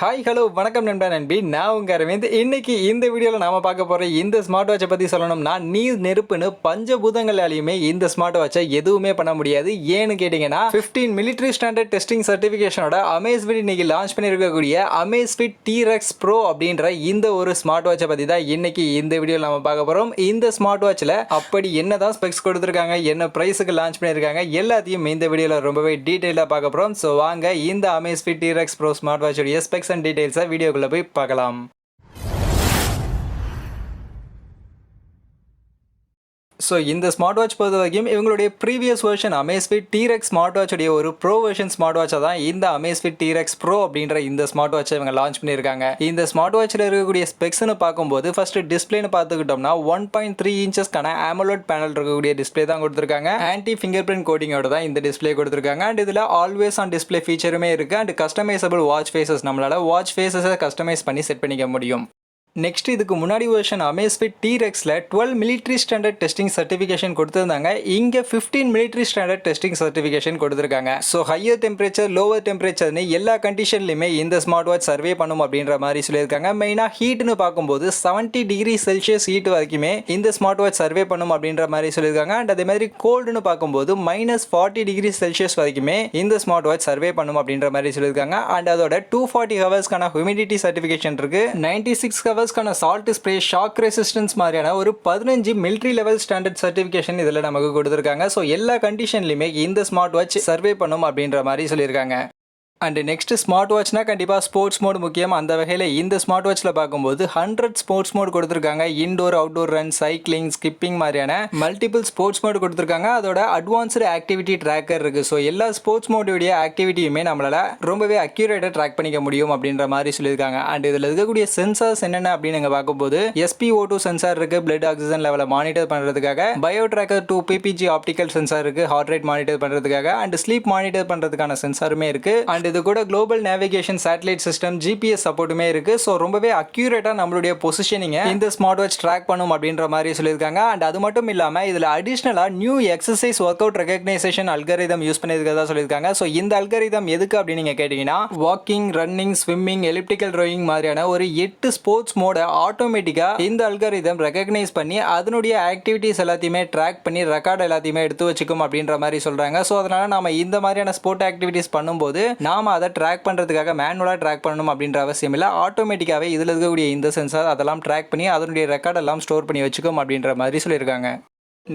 Hi hello வணக்கம் நண்பா நண்பி, நான் உங்க அரவிந்த். இன்னைக்கு இந்த வீடியோவில் நாம பார்க்க போற இந்த ஸ்மார்ட் வாட்சை பற்றி சொல்லணும்னா, நீர் நெருப்புன்னு பஞ்சபூதங்களாலையுமே இந்த ஸ்மார்ட் வாட்சை எதுவுமே பண்ண முடியாது. ஏன்னு கேட்டிங்கன்னா 15 மிலிட்ரி ஸ்டாண்டர்ட் டெஸ்டிங் சர்டிஃபிகேஷனோட அமேஸ்ஃபிட் இன்னைக்கு லான்ச் பண்ணியிருக்கக்கூடிய அமேஸ்ஃபிட் டிரெக்ஸ் ப்ரோ அப்படின்ற இந்த ஒரு ஸ்மார்ட் வாட்சை பற்றி தான் இன்னைக்கு இந்த வீடியோவில் நாம பார்க்க போகிறோம். இந்த ஸ்மார்ட் வாட்சில் அப்படி என்னதான் ஸ்பெக்ஸ் கொடுத்துருக்காங்க, என்ன ப்ரைஸுக்கு லான்ச் பண்ணியிருக்காங்க, எல்லாத்தையும் இந்த வீடியோவில் ரொம்பவே டீட்டெயிலாக பார்க்க போகிறோம். ஸோ வாங்க இந்த அமேஸ்ஃபிட் டிரெக்ஸ் ப்ரோ ஸ்மார்ட் வாட்சோடைய ஸ்பெக்ஸ் அண்ட் டீடைல்ஸை வீடியோக்குள்ள போய் பார்க்கலாம். ஸோ இந்த ஸ்மார்ட் வாட்ச் பொறுத்த வரைக்கும் இவங்களுடைய previous version Amazfit Trex smart வாட்சுடைய ஒரு ப்ரோ வெர்ஷன் ஸ்மார்ட் வாட்சை தான் இந்த அமேஸ்ஃபிட் டிரெக்ஸ் ப்ரோ அப்படின்ற இந்த ஸ்மார்ட் வாட்சை இவங்க லான்ச் பண்ணியிருக்காங்க. இந்த ஸ்மார்ட் வாட்சில் இருக்கக்கூடிய ஸ்பெக்ஸ்னு பார்க்கும்போது ஃபர்ஸ்ட் டிஸ்பிளேன்னு பார்த்துக்கிட்டோம்னா 1.3 இன்ச்சஸ்க்கான AMOLED பேனல் இருக்கக்கூடிய டிஸ்பிளே தான் கொடுத்துருக்காங்க. ஆன்டி ஃபிங்கர் பிரிண்ட் கோட்டிங்கோட தான் இந்த டிஸ்பிளே கொடுத்துருக்காங்க. அண்ட் இதில் ஆல்வேஸ் ஆன் டிஸ்பிளே ஃபீச்சருமே இருக்கு. அண்ட் கஸ்டமைசபிள் வாட்ச் ஃபேஸஸ், நம்மளால வாட்ச் ஃபேஸஸை கஸ்டமைஸ் பண்ணி செட் பண்ணிக்க முடியும். நெக்ஸ்ட் இதுக்கு முன்னாடி வெர்ஷன் அமேஸ்ஃபிட் டிரெக்ஸில் 12 மிலிட்ரி ஸ்டாண்டர்ட் டெஸ்டிங் சர்டிஃபிகேஷன் கொடுத்துருந்தாங்க. இங்கே 15 மிலிட்ரி ஸ்டாண்டர்ட் டெஸ்டிங் சர்டிஃபிகேஷன் கொடுத்துருக்காங்க. ஸோ ஹையர் டெம்பரேச்சர், லோவர் டெம்பரேச்சர்னு எல்லா கண்டிஷன்லையுமே இந்த ஸ்மார்ட் வாட்ச் சர்வே பண்ணும் அப்படின்ற மாதிரி சொல்லியிருக்காங்க. மெயினாக ஹீட்னு பார்க்கும்போது 70 டிகிரி செல்சியஸ் ஹீட் வரைக்குமே இந்த ஸ்மார்ட் வாட்ச் சர்வே பண்ணும் அப்படின்ற மாதிரி சொல்லியிருக்காங்க. அண்ட் அதே மாதிரி கோல்டுன்னு பார்க்கும்போது -40 டிகிரி செல்சியஸ் வரைக்குமே இந்த ஸ்மார்ட் வாட்ச் சர்வே பண்ணும் அப்படின்ற மாதிரி சொல்லியிருக்காங்க. அண்ட் அதோட 240 ஹவர்ஸ்க்கான ஹியூமிடிட்டி சர்டிஃபிகேஷன் இருக்கு. 96 hours salt spray, shock resistance மாதிரியான ஒரு 15 மிலிட்ரி லெவல் ஸ்டாண்டர்ட் சர்டிஃபிகேஷன் இதில் நமக்கு கொடுத்துருக்காங்க. ஸோ எல்லா கண்டிஷன்லையுமே இந்த ஸ்மார்ட் வாட்ச் சர்வே பண்ணும் அப்படின்ற மாதிரி சொல்லியிருக்காங்க. அண்ட் நெக்ஸ்ட் ஸ்மார்ட் வாட்ச்னா கண்டிப்பாக ஸ்போர்ட்ஸ் மோட் முக்கியம். அந்த வகையில் இந்த ஸ்மார்ட் வாட்சில் பார்க்கும்போது 100 ஸ்போர்ட்ஸ் மோட் கொடுத்துருக்காங்க. Indoor, outdoor run, cycling, skipping மாதிரியான மல்டிபிள் ஸ்போர்ட்ஸ் மோட் கொடுத்துருக்காங்க. அதோட அட்வான்ஸ்டு ஆக்டிவிட்டி ட்ராக்கர் இருக்குது. ஸோ எல்லா ஸ்போர்ட்ஸ் மோடுடைய ஆக்டிவிட்டியுமே நம்மளால் ரொம்பவே அக்யூரேட்டாக ட்ராக் பண்ணிக்க முடியும் அப்படின்ற மாதிரி சொல்லியிருக்காங்க. அண்ட் இதில் இருக்கக்கூடிய சென்சார்ஸ் என்னென்ன அப்படின்னு நீங்கள் பார்க்கும்போது SpO2 சென்சார் இருக்குது, பிளட் ஆக்சிஜன் லெவலை மானிட்டர் பண்ணுறதுக்காக. Bio tracker 2 PPG optical sensor இருக்குது, ஹார்ட் ரேட் மானிட்டர் பண்ணுறதுக்காக. அண்ட் ஸ்லீப் மானிட்டர் பண்ணுறதுக்கான சென்சாருமே இருக்குது. அண்ட் இது கூட global navigation satellite system, GPS சப்போர்ட்டுமே இருக்கு. ஸோ ரொம்பவே அக்யூரேட்டா நம்மளுடைய பொசிஷனிங் இந்த ஸ்மார்ட் வாட்ச் ட்ராக் பண்ணும் அப்படின்ற மாதிரி சொல்லியிருக்காங்க. அண்ட் அது மட்டும் இல்லாமல் இதில் அடிஷ்னலா new exercise work out recognition algorithm use பண்ணியிருக்கிறதா சொல்லியிருக்காங்க. ஸோ இந்த அல்காரிதம் எதுக்கு அப்படின்னு நீங்க கேட்டீங்கன்னா, walking, running, swimming, elliptical rowing மாதிரியான ஒரு 8 ஸ்போர்ட்ஸ் மோட ஆட்டோமேட்டிக்கா இந்த அல்காரிதம் ரெகக்னைஸ் பண்ணி அதனுடைய ஆக்டிவிட்டிஸ் எல்லாத்தையுமே ட்ராக் பண்ணி ரெக்கார்ட் எல்லாத்தையுமே எடுத்து வச்சுக்கும் அப்படின்ற மாதிரி சொல்றாங்க. ஸோ அதனால நாம இந்த மாதிரியான ஸ்போர்ட் ஆக்டிவிட்டிஸ் பண்ணும்போது நாம அதை ட்ராக் பண்ணுறதுக்காக மேனுவலாக ட்ராக் பண்ணணும் அப்படின்ற அவசியம் இல்லை. ஆட்டோமேட்டிக்காகவே இதில் இருக்கக்கூடிய இந்த சென்சார் அதெல்லாம் ட்ராக் பண்ணி அதனுடைய ரெக்கார்ட் எல்லாம் ஸ்டோர் பண்ணி வச்சுக்கும் அப்படின்ற மாதிரி சொல்லியிருக்காங்க.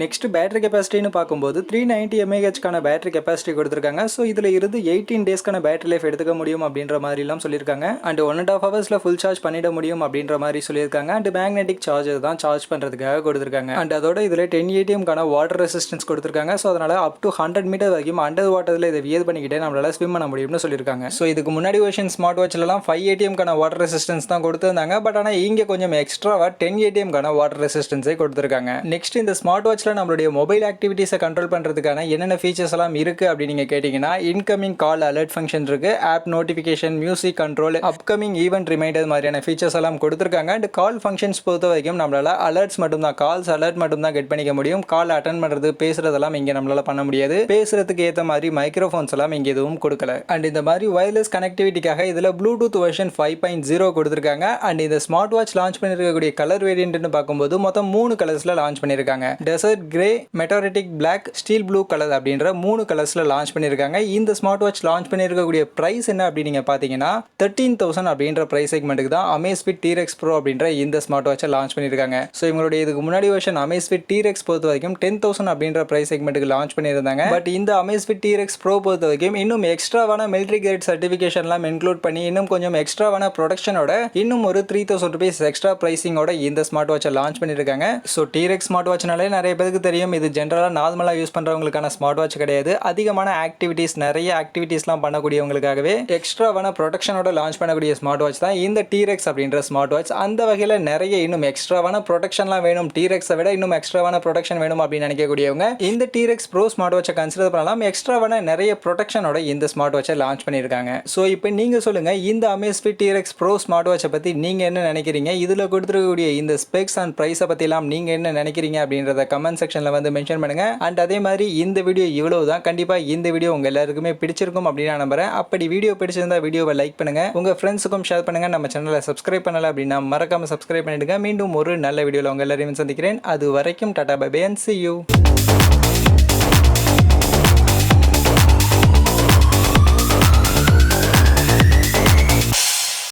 நெக்ஸ்ட் பேட்டரி கெப்பாசிட்டின்னு பார்க்கும்போது 390 mAhக்கான பேட்டரி கெப்பாசிட்டி கொடுத்துருக்காங்க. ஸோ இதில் இருந்து 18 டேஸ்க்கான பேட்டரி லைஃப் எடுத்துக்க முடியும் அப்படின்ற மாதிரிலாம் சொல்லியிருக்காங்க. அண்ட் 1.5 ஹவர்ஸில் ஃபுல் சார்ஜ் பண்ணிட முடியும் அப்படின்ற மாதிரி சொல்லியிருக்காங்க. அண்ட் மேக்னெட்டிக் சார்ஜர் தான் சார்ஜ் பண்ணுறதுக்காக கொடுத்துருக்காங்க. அண்ட் அதோட இதில் 10 ATMக்கான வாட்டர் ரெசிஸ்டன்ஸ் கொடுத்துருக்காங்க. ஸோ அதனால் அப் டு 100 மீட்டர் வரைக்கும் அண்டர் வாட்டரில் இதை வியர் பண்ணிக்கிட்டே நம்மளால ஸ்விம் பண்ண முடியும்னு சொல்லியிருக்காங்க. ஸோ இதுக்கு முன்னாடி வெர்ஷன் ஸ்மார்ட் வாட்ச்லலாம் 5 ATMக்கான வாட்டர் ரெசிஸ்டன்ஸ் தான் கொடுத்துருந்தாங்க. பட் ஆனால் இங்கே கொஞ்சம் எக்ஸ்ட்ராவாக 10 ATMக்கான வாட்டர் ரெசிஸ்டன்ஸே கொடுத்துருக்காங்க. நெக்ஸ்ட் இந்த ஸ்மார்ட் வாட்ச்ல நம்மளுடைய மொபைல் ஆக்டிவிட்டிஸை கண்ட்ரோல் பண்ணுறதுக்கான என்னென்ன ஃபீச்சர்ஸ் எல்லாம் இருக்குது அப்படின்னு நீங்கள் கேட்டிங்கன்னா, இன்கமிங் கால் அலர்ட் ஃபங்க்ஷன் இருக்குது, app notification, music control, upcoming event reminder மாதிரியான ஃபீச்சர்ஸ் எல்லாம் கொடுத்துருக்காங்க. அண்ட் கால் ஃபங்க்ஷன்ஸ் பொறுத்த வரைக்கும் நம்மளால அலர்ட்ஸ் மட்டும் தான், கால்ஸ் அலர்ட் மட்டும் தான் கெட் பண்ணிக்க முடியும். கால் அட்டன் பண்ணுறது, பேசுறதெல்லாம் இங்கே நம்மளால பண்ண முடியாது. பேசுறதுக்கு ஏற்ற மாதிரி மைக்ரோஃபோன்ஸ் எல்லாம் இங்கே எதுவும் கொடுக்கல. அண்ட் இந்த மாதிரி வயர்லெஸ் கனெக்டிவிட்டிக்காக இதில் ப்ளூடூத் வெர்ஷன் 5.0 கொடுத்துருக்காங்க. அண்ட் இந்த ஸ்மார்ட் வாட்ச் லான்ச் பண்ணியிருக்கக்கூடிய கலர் வேரியன்ட்னு பார்க்கும்போது மொத்தம் 3 கலர்ஸில் லான்ச் பண்ணியிருக்காங்க. Desert grey, meteorite black, steel blue colour அப்படின்ற 3 கலர்ஸ்ல லான்ச் பண்ணியிருக்காங்க. இந்த ஸ்மார்ட் வாட்ச் லான்ச் பண்ணியிருக்கக்கூடிய பிரைஸ் என்ன அப்படின்னு நீங்க பாத்தீங்கன்னா 13,000 அப்படின்ற பிரைஸ் செக்மெண்ட்டுக்கு தான் அமேஸ்ஃபிட் டிரெக்ஸ் ப்ரோ அப்படின்ற இந்த ஸ்மார்ட் வாட்சை லான்ச் பண்ணியிருக்காங்க. ஸோ இவங்களுடைய இதுக்கு முன்னாடி வெர்ஷன் அமேஸ்ஃபிட் டிரெக்ஸ் பொறுத்த வரைக்கும் 10,000 அப்படின்ற பிரைஸ் செக்மெண்ட்டுக்கு லான்ச் பண்ணியிருந்தாங்க. பட் இந்த அமேஸ்ஃபிட் டிரெக்ஸ் ப்ரோ பொறுத்த வரைக்கும் இன்னும் எக்ஸ்ட்ராவான மிலிட்டரி கிரேட் சர்டிஃபிகேஷன்லாம் இன்க்ளூட் பண்ணி இன்னும் கொஞ்சம் எக்ஸ்ட்ராவான ப்ரொடக்ஷனோட இன்னும் ஒரு 3,000 rupees எக்ஸ்ட்ரா பிரைசிங்கோட இந்த ஸ்மார்ட் வாட்சை லான்ச் பண்ணியிருக்காங்க. ஸோ டிரெக்ஸ் ஸ்மார்ட் வாட்ச்னாலே நிறைய பேருக்கு தெரியும், இது ஜென்ரலாக நார்மலாக யூஸ் பண்ணுறவங்களுக்கான ஸ்மார்ட் வாட்ச் கிடையாது. அதிகமான ஆக்டிவிட்டீஸ், நிறைய ஆக்டிவிட்டீஸ்லாம் பண்ணக்கூடியவங்களுக்காகவே எக்ஸ்ட்ராவான ப்ரொடெக்ஷனோட லான்ச் பண்ணக்கூடிய ஸ்மார்ட் வாட்ச் தான் இந்த டிரெக்ஸ் அப்படின்ற ஸ்மார்ட் வாட்ச். அந்த வகையில் நிறைய இன்னும் எக்ஸ்ட்ராவான ப்ரொடெக்ஷன்லாம் வேணும், டிரெக்ஸை விட இன்னும் எக்ஸ்ட்ராவான ப்ரொடெக்ஷன் வேணும் அப்படின்னு நினைக்கக்கூடியவங்க இந்த டிரெக்ஸ் ப்ரோ ஸ்மார்ட் வாட்சை கன்சிடர் பண்ணலாம். எக்ஸ்ட்ராவான நிறைய ப்ரொடெக்ஷனோட இந்த ஸ்மார்ட் வாட்சை லான்ச் பண்ணியிருக்காங்க. ஸோ இப்போ நீங்கள் சொல்லுங்கள், இந்த அமேஸ்ஃபிட் டிரெக்ஸ் ப்ரோ ஸ்மார்ட் வாட்சை பற்றி நீங்கள் என்ன நினைக்கிறீங்க? இதில் கொடுத்துருக்கக்கூடிய இந்த ஸ்பெக்ஸ் அண்ட் ப்ரைஸை பற்றிலாம் நீங்கள் என்ன நினைக்கிறீங்க அப்படின்றத கமெண்ட் கமெண்ட் செக்ஷன்ல வந்து மென்ஷன் பண்ணுங்க. அண்ட் அதே மாதிரி இந்த வீடியோ இவ்வளவுதான். கண்டிப்பா இந்த வீடியோ உங்க எல்லாருக்குமே பிடிச்சிருக்கும் அப்படின்னு நான் நம்புறேன். அப்படி வீடியோ பிடிச்சிருந்தா வீடியோவை லைக் பண்ணுங்க, உங்க ஃப்ரெண்ட்ஸுக்கும் ஷேர் பண்ணுங்க. நம்ம சேனலை சப்ஸ்கிரைப் பண்ணல அப்படின்னா மறக்காம சப்ஸ்கிரைப் பண்ணிடுங்க. மீண்டும் ஒரு நல்ல வீடியோல உங்க எல்லாரையும் சந்திக்கிறேன். அது வரைக்கும் tata bye bye and see you.